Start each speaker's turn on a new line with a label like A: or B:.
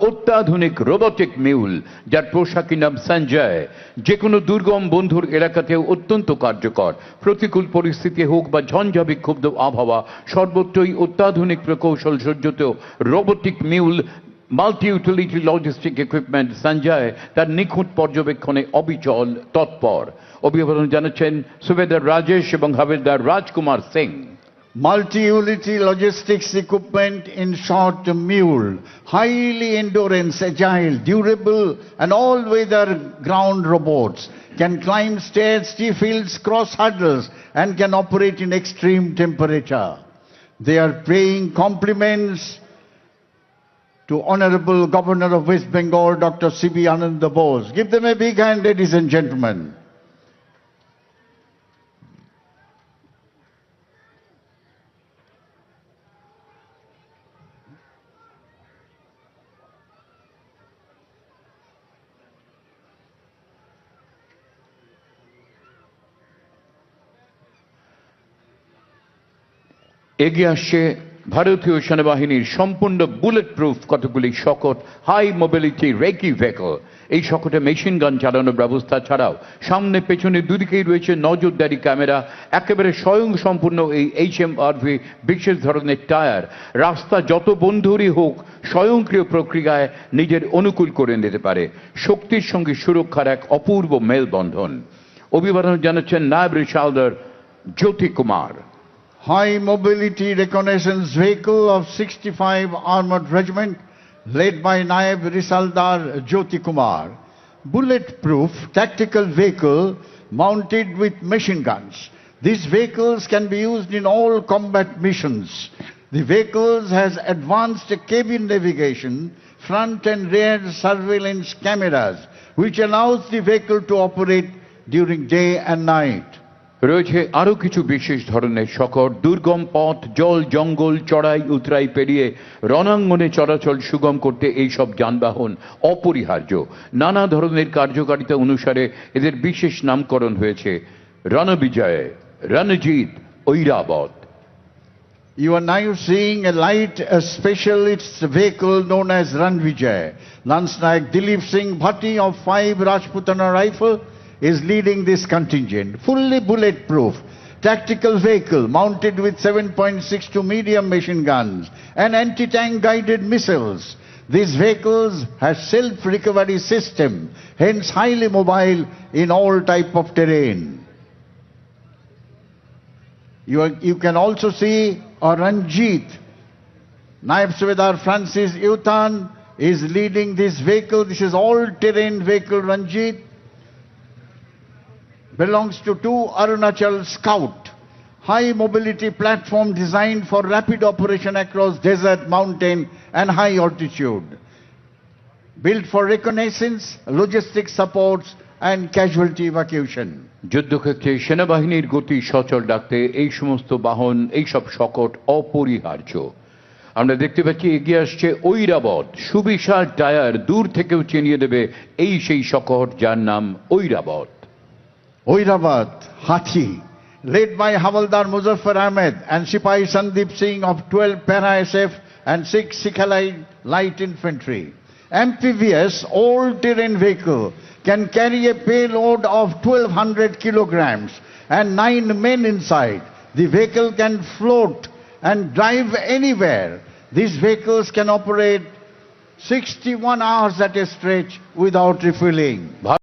A: অত্যাধুনিক robotic mule, যার পোশাকি নাম সঞ্জয়, যে কোনো দুর্গম বন্ধুর এলাকাতেও অত্যন্ত কার্যকর। প্রতিকূল পরিস্থিতি হোক বা ঝঞ্ঝা বিক্ষুব্ধ আবহাওয়া, সর্বত্রই অত্যাধুনিক প্রকৌশল সজ্জিত robotic mule multi utility logistic equipment Sanjay তার নিখুঁত পর্যবেক্ষণে অবিচল তৎপর। অভিবাদন জানাচ্ছেন সুবেদার রাজেশ এবং হাবিলদার রাজকুমার Singh.
B: Multi-utility logistics equipment, in short, mule, highly endurance, agile, durable, and all-weather ground robots, can climb stairs, steep hills, cross hurdles, and can operate in extreme temperature. They are paying compliments to Honorable Governor of West Bengal, Dr. C.B. Ananda Bose. Give them a big hand, ladies and gentlemen.
A: এগিয়ে আসছে ভারতীয় সেনাবাহিনীর সম্পূর্ণ bullet proof কতগুলি শকট high mobility reiki vehicle. এই শকটে machine gun চালানোর ব্যবস্থা ছাড়াও সামনে পেছনে দুদিকেই রয়েছে নজরদারি ক্যামেরা। একেবারে স্বয়ং সম্পূর্ণ এই HMRV বিশেষ ধরনের টায়ার রাস্তা যত বন্ধুরই হোক স্বয়ংক্রিয় প্রক্রিয়ায় নিজের অনুকূল করে নিতে পারে। শক্তির সঙ্গে সুরক্ষার এক অপূর্ব মেলবন্ধন। অভিবাদন জানাচ্ছেন নায়ব রিসালদার জ্যোতি Kumar.
B: High mobility reconnaissance vehicle of 65 Armored Regiment, led by Naib Risaldar Jyoti Kumar. Bulletproof tactical vehicle mounted with machine guns. These vehicles can be used in all combat missions. The vehicles has advanced cabin navigation, front and rear surveillance cameras, which allows the vehicle to operate during day and night.
A: রয়েছে আরো কিছু বিশেষ ধরনের শকট। দুর্গম পথ, জল, জঙ্গল, চড়াই উতরাই পেরিয়ে রণাঙ্গনে চলাচল সুগম করতে এই সব যানবাহন অপরিহার্য। নানা ধরনের কার্যকারিতা অনুসারে এদের বিশেষ নামকরণ হয়েছে Ranbijay, Ranjit, Airavat.
B: You are now seeing a light specialist vehicle known as Ranvijay. Lance Naik Dilip Singh Bhatti of 5 Rajputana Rifle is leading this contingent. Fully bulletproof tactical vehicle mounted with 7.62 medium machine guns and anti-tank guided missiles. These vehicles have self-recovery system, hence highly mobile in all type of terrain. You can also see a Ranjit. Naib Subedar Francis Yutan is leading this vehicle. This is all-terrain vehicle Ranjit. Belongs to 2 Arunachal Scout, high mobility platform designed for rapid operation across desert, mountain and high altitude. Built for reconnaissance, logistics supports and casualty evacuation.
A: যুদ্ধক্ষেত্রে সেনাবাহিনীর গতি সচল রাখতে এই সমস্ত বাহন, এই সব শকট অপরিহার্য। আমরা দেখতে পাচ্ছি এগিয়ে আসছে ঐরাবত। সুবিশাল টায়ার দূর থেকেও চিনিয়ে দেবে এই সেই শকট যার নাম Airavat.
B: Oirabat, Hathi, led by Havaldar Muzaffar Ahmed and Sipahi Sandeep Singh of 12 Para SF and 6 Sikhalai Light Infantry. Amphibious all-terrain vehicle can carry a payload of 1200 kilograms and 9 men inside. The vehicle can float and drive anywhere. These vehicles can operate 61 hours at a stretch without refueling.